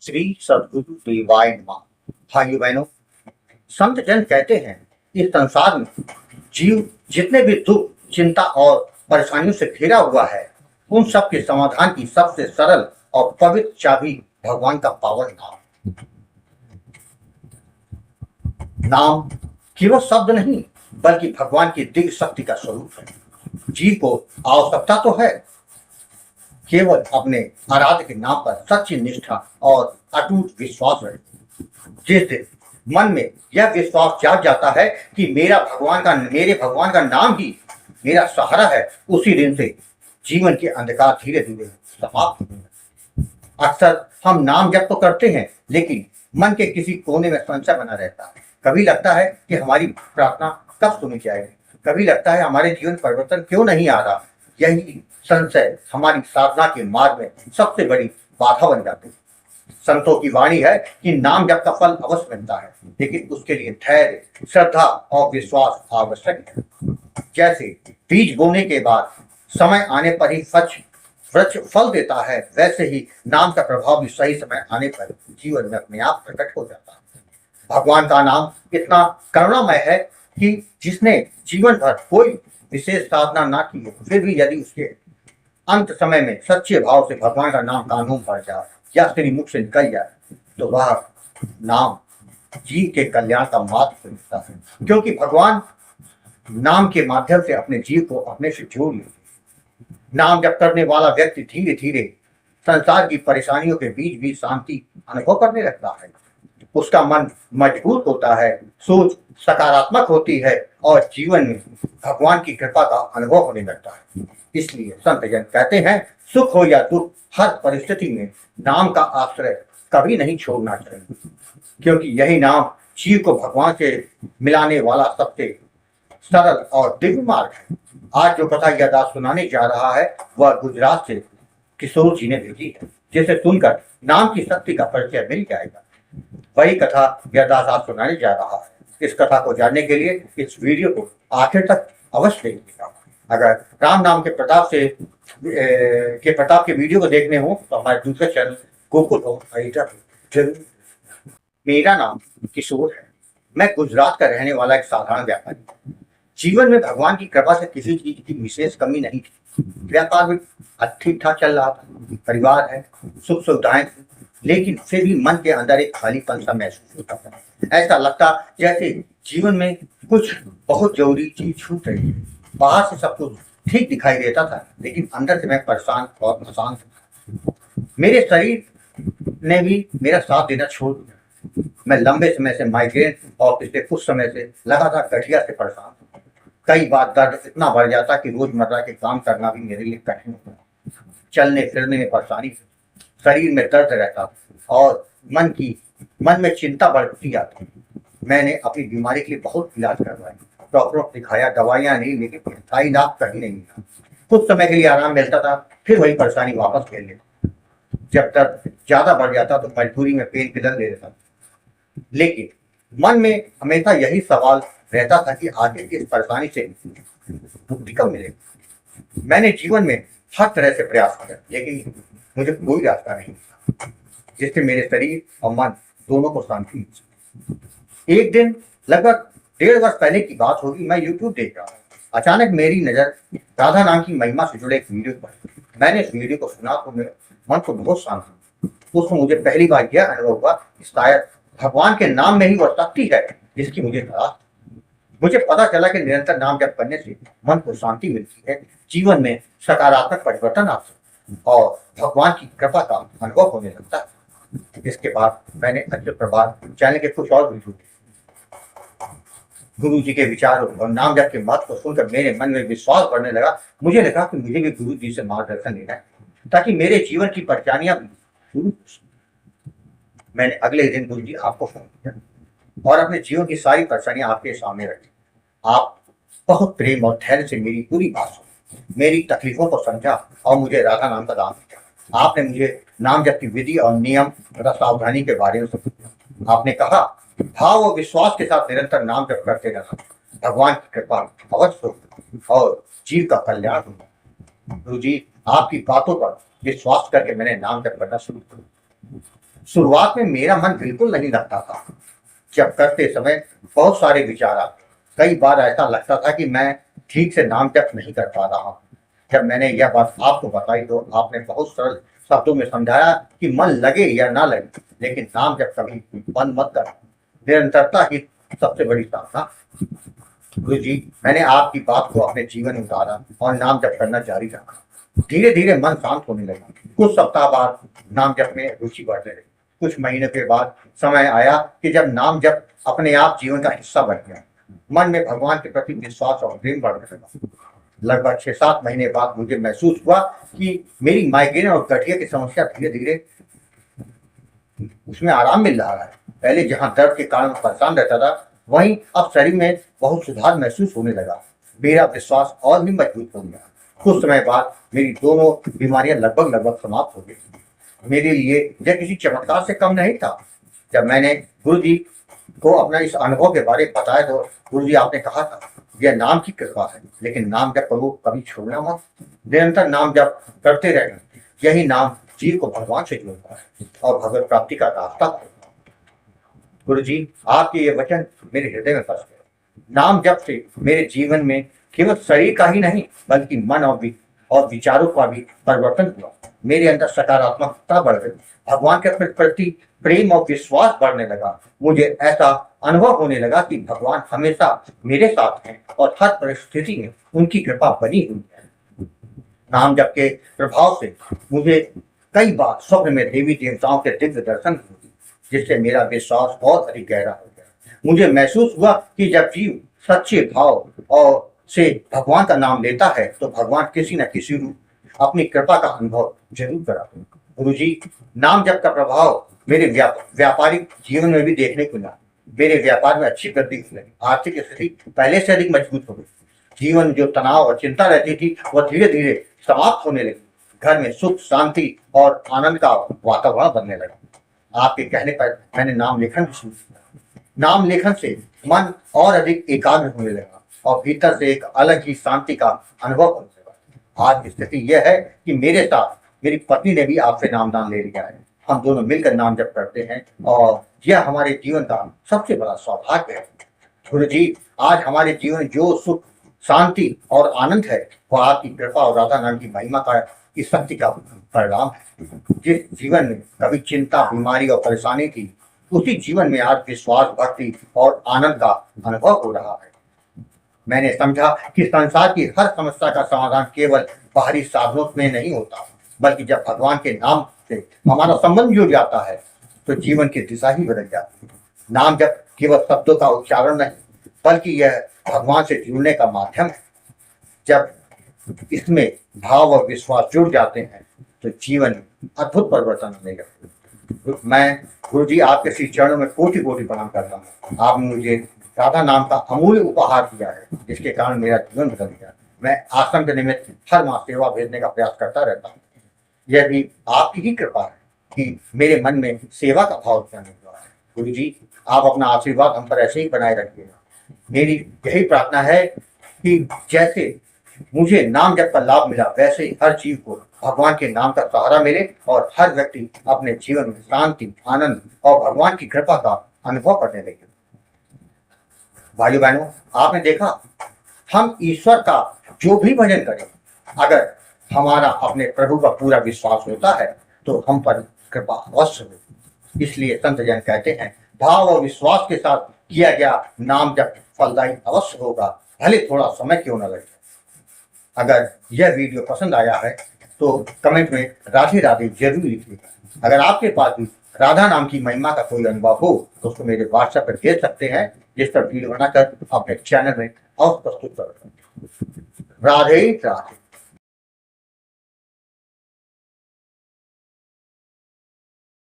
श्री सद्गुरु देवाय नमः। भाइयों बहनों, संत जन कहते हैं इस संसार में जीव जितने भी दुख, चिंता और परेशानियों से घिरा हुआ है, उन सब के समाधान की सबसे सरल और पवित्र चाबी भगवान का पावन नाम। नाम केवल शब्द नहीं, बल्कि भगवान की दिव्य शक्ति का स्वरूप है। जीव को आवश्यकता तो है केवल अपने आराध्य के नाम पर सच्ची निष्ठा और अटूट विश्वास रहे। जिस दिन मन में यह विश्वास जाग जाता है कि मेरे भगवान का नाम ही मेरा सहारा है, उसी दिन से जीवन के अंधकार धीरे धीरे समाप्त होते हैं। अक्सर हम नाम जप तो करते हैं, लेकिन मन के किसी कोने में संशय बना रहता है। कभी लगता है कि हमारी प्रार्थना कब सुनी जाएगी, कभी लगता है हमारे जीवन परिवर्तन क्यों नहीं आ रहा। यही संशय हमारी साधना के मार्ग में सबसे बड़ी बाधा बन जाती है। संतों की वाणी है कि नाम जप का फल अवश्य मिलता है, लेकिन उसके लिए धैर्य, श्रद्धा और विश्वास आवश्यक है। जैसे बीज बोने के बाद समय आने पर ही वृक्ष फल देता है, वैसे ही नाम का प्रभाव भी सही समय आने पर जीवन में अपने आप प्रकट हो जाता है। भगवान का नाम इतना करुणामय है कि जिसने जीवन भर कोई विशेष साधना ना की हो, फिर भी यदि उसके अंत समय में सच्चे भाव से भगवान का नाम कानों पड़ जाए या तेरी मुख से निकल जाए, तो वह नाम जीव के कल्याण का मार्ग खुलता है। क्योंकि भगवान नाम के माध्यम से अपने जीव को अपने से जोड़ लेते। नाम जप करने वाला व्यक्ति धीरे धीरे संसार की परेशानियों के बीच भी शांति अनुभव करने लगता है। उसका मन मजबूत होता है, सोच सकारात्मक होती है और जीवन में भगवान की कृपा का अनुभव होने लगता है। इसलिए संत जन कहते हैं, सुख हो या दुख, हर परिस्थिति में नाम का आश्रय कभी नहीं छोड़ना चाहिए, क्योंकि यही नाम जीव को भगवान से मिलाने वाला सबसे सरल और दिव्य मार्ग है। आज जो कथा यह दास सुनाने जा रहा है, वह गुजरात से किशोर जी ने भेजी है, जिसे सुनकर नाम की शक्ति का परिचय मिल जाएगा। वही कथा यह दास आज सुनाने जा रहा है। इस कथा को जानने के लिए इस वीडियो को आखिर तक अवश्य देखिएगा। अगर राम नाम के प्रताप के वीडियो को देखने हो तो हमारे दूसरे चैनल गोकुल होम जरूर। मेरा नाम किशोर है। मैं गुजरात का रहने वाला एक साधारण व्यापारी। जीवन में भगवान की कृपा से किसी चीज की विशेष कमी नहीं थी। व्यापार भी ठीक ठाक चल रहा था, परिवार है, सुख सुविधाएं, लेकिन फिर भी मन के अंदर एक खालीपन सा महसूस होता था। ऐसा लगता जैसे जीवन में कुछ बहुत जरूरी चीज छूट रही है। बाहर से सब कुछ ठीक दिखाई देता था, लेकिन अंदर से मैं परेशान और अशांत था। मेरे शरीर ने भी मेरा साथ देना छोड़ दिया। मैं लंबे समय से माइग्रेन और पिछले कुछ समय से लगातार गठिया से परेशान था। कई बार दर्द इतना बढ़ जाता कि रोजमर्रा के काम करना भी मेरे लिए कठिन होता। चलने फिरने में परेशानी, शरीर में दर्द रहता और मन में चिंता बढ़ती जाती। मैंने अपनी बीमारी के लिए बहुत इलाज करवाया, डॉक्टरों को दिखाया, दवाइयां नहीं, लेकिन स्थायी लाभ कहीं नहीं मिला। कुछ समय के लिए आराम मिलता था, फिर वही परेशानी वापस खेल लेता। जब दर्द ज्यादा बढ़ जाता तो मजबूरी में पेन किलर ले लेता। लेकिन मन में हमेशा यही सवाल रहता था कि आखिर इस परेशानी से मुक्ति कब मिलेगी। मैंने जीवन में हर तरह से प्रयास किया, लेकिन मुझे कोई रास्ता नहीं मिला जिससे मेरे शरीर और मन दोनों को शांति मिली। एक दिन लगभग 1.5 वर्ष पहले की बात होगी, मैं यूट्यूब देख रहा था। अचानक मेरी नजर राधा नाम की महिमा से जुड़े एक वीडियो पर। मैंने इस वीडियो को सुना तो मेरे मन को बहुत शांति। उसमें मुझे पहली बार यह अनुभव हुआ कि शायद भगवान के नाम में ही वह शक्ति है जिसकी मुझे तलाश। मुझे पता चला कि निरंतर नाम जप करने से मन को शांति मिलती है, जीवन में सकारात्मक परिवर्तन आता है और भगवान की कृपा का अनुभव होने लगता है। इसके बाद मैंने अच्युत प्रभात चैनल के कुछ और वीडियो गुरु जी के विचारों और नाम जप के महत्व को सुनकर मेरे मन में विश्वास बढ़ने लगा। मुझे लगा कि मुझे भी गुरु जी से मार्गदर्शन लेना है, ताकि मेरे जीवन की परेशानियां दूर। मैंने अगले दिन गुरु जी आपको फोन किया और अपने जीवन की सारी परेशानियां आपके सामने रखी। आप बहुत प्रेम और धैर्य से मेरी पूरी बात सुनी, मेरी तकलीफों को समझा और मुझे राधा नाम का दान दिया। आपने मुझे नाम जप की विधि और नियम तथा सावधानी के बारे में समझाया। आपने कहा, भाव और विश्वास के साथ निरंतर नाम जप करते रहना, भगवान की कृपा अवश्य होगी और जीव का कल्याण होगा। गुरु जी, आपकी बातों पर विश्वास करके मैंने नाम जप करना शुरू किया। शुरुआत में मेरा मन बिल्कुल नहीं लगता था। जब करते समय बहुत सारे विचार आते, कई बार ऐसा लगता था कि मैं ठीक से नाम जप नहीं कर पा रहा हूँ। जब मैंने यह बात आपको बताई तो आपने बहुत सरल शब्दों में समझाया कि मन लगे या ना लगे, लेकिन नाम जप कभी बंद मत कर, निरंतरता ही सबसे बड़ी साधना। गुरु जी, मैंने आपकी बात को अपने जीवन में उतारा और नाम जप करना जारी रखा। धीरे धीरे मन शांत होने लगा। कुछ सप्ताह बाद नाम जप में रुचि बढ़ने लगी। कुछ महीनों के बाद समय आया कि जब नाम जप अपने आप जीवन का हिस्सा बन गया। मन में भगवान के प्रति विश्वास और प्रेम बढ़ने लगा। लगभग 6-7 महीने बाद मुझे महसूस हुआ कि मेरी माइग्रेन और गठिया की समस्या धीरे धीरे उसमें आराम मिल रहा है। पहले जहां दर्द के कारण परेशान रहता था, वहीं अब शरीर में बहुत सुधार महसूस होने लगा। मेरा विश्वास और भी मजबूत हो गया। कुछ समय बाद मेरी दोनों बीमारियां लगभग लगभग समाप्त हो गई। मेरे लिए यह किसी चमत्कार से कम नहीं था। जब मैंने गुरु जी को अपना इस अनुभव के बारे में बताया तो गुरु जी आपने कहा था, यह नाम की कृपा है, लेकिन नाम जप को कभी छोड़ना मत। निरंतर नाम जप करते रहना, यही नाम जीव को भगवान से जोड़ता है और भगवत प्राप्ति का रास्ता खोलता है। गुरु जी, आपके ये वचन मेरे हृदय में फंस गए। नाम जप से मेरे जीवन में केवल शरीर का ही नहीं, बल्कि मन और विचारों का भी परिवर्तन हुआ। मेरे अंदर सकारात्मकता बढ़ गई। भगवान के प्रति प्रेम और विश्वास बढ़ने लगा। मुझे ऐसा अनुभव होने लगा कि भगवान हमेशा मेरे साथ हैं और हर परिस्थिति में उनकी कृपा बनी हुई है। नाम जप के प्रभाव से मुझे कई बार स्वप्न में देवी देवताओं के दिव्य दर्शन हुए, जिससे मेरा विश्वास बहुत अधिक गहरा हो गया। मुझे महसूस हुआ कि जब जीव सच्चे भाव और से भगवान का नाम लेता है तो भगवान किसी न किसी रूप अपनी कृपा का अनुभव जरूर कराते हैं। गुरु जी, नाम जप का प्रभाव मेरे व्यापारिक जीवन में भी देखने को मिला। मेरे व्यापार में अच्छी वृद्धि हुई। आर्थिक स्थिति पहले से अधिक मजबूत हो गई। जीवन में जो तनाव और चिंता रहती थी वह धीरे धीरे समाप्त होने लगी। घर में सुख, शांति और आनंद का वातावरण बनने लगा। आपके कहने पर मैंने नाम लेखन भी शुरू किया। नाम लेखन से मन और अधिक एकाग्र होने लगा और भीतर से एक अलग ही शांति का अनुभव होने लगा। आज की स्थिति यह है कि मेरे साथ मेरी पत्नी ने भी आपसे नामदान ले लिया है। हम दोनों मिलकर नाम जप करते हैं और यह हमारे जीवन का सबसे बड़ा सौभाग्य है। गुरु जी, आज हमारे जीवन जो सुख, शांति और आनंद है वह आपकी कृपा और राधा नाम की महिमा की शक्ति का परिणाम है। जिस जीवन में कभी चिंता, बीमारी और परेशानी थी, उसी जीवन में आज विश्वास, भक्ति और आनंद का अनुभव हो रहा है। मैंने समझा कि संसार की हर समस्या का समाधान केवल बाहरी साधनों में नहीं होता, बल्कि जब भगवान के नाम से हमारा संबंध जुड़ जाता है तो जीवन की दिशा ही बदल जाती है। नाम जब केवल शब्दों का उच्चारण नहीं, बल्कि यह भगवान से जुड़ने का माध्यम है। जब इसमें भाव और विश्वास जुड़ जाते हैं तो जीवन में अद्भुत परिवर्तन होने लगते हैं। मैं गुरु जी आपके श्री चरणों में कोटि कोटि प्रणाम करता हूँ। आपने मुझे राधा नाम का अमूल्य उपहार दिया है, जिसके कारण मेरा जीवन बदल गया। मैं आश्रम के निमित्त हर माह सेवा भेजने का प्रयास करता रहता हूँ। यह भी आपकी ही कृपा है कि मेरे मन में सेवा का भाव उत्पन्न हुआ है। गुरु जी, आप अपना आशीर्वाद हम पर ऐसे ही बनाए रखिएगा। मेरी यही प्रार्थना है कि जैसे मुझे नाम जप का लाभ मिला, वैसे ही हर जीव को भगवान के नाम का सहारा मिले और हर व्यक्ति अपने जीवन में शांति, आनंद और भगवान की कृपा का अनुभव करने लगे। भाइयों बहनों, आपने देखा, हम ईश्वर का जो भी भजन करें, अगर हमारा अपने प्रभु का पूरा विश्वास होता है तो हम पर कृपा अवश्य होगी। इसलिए संत जन कहते हैं, भाव और विश्वास के साथ किया गया नाम जप फलदायी अवश्य होगा, भले थोड़ा समय क्यों न लगे। अगर यह वीडियो पसंद आया है तो कमेंट में राधे राधे जरूर लिखिएगा। अगर आपके पास भी राधा नाम की महिमा का कोई अनुभव हो तो उसको मेरे व्हाट्सएप पर भेज सकते हैं, जिस पर वीडियो बनाकर अपने चैनल में अवश्य प्रस्तुत करूंगा। राधे राधे।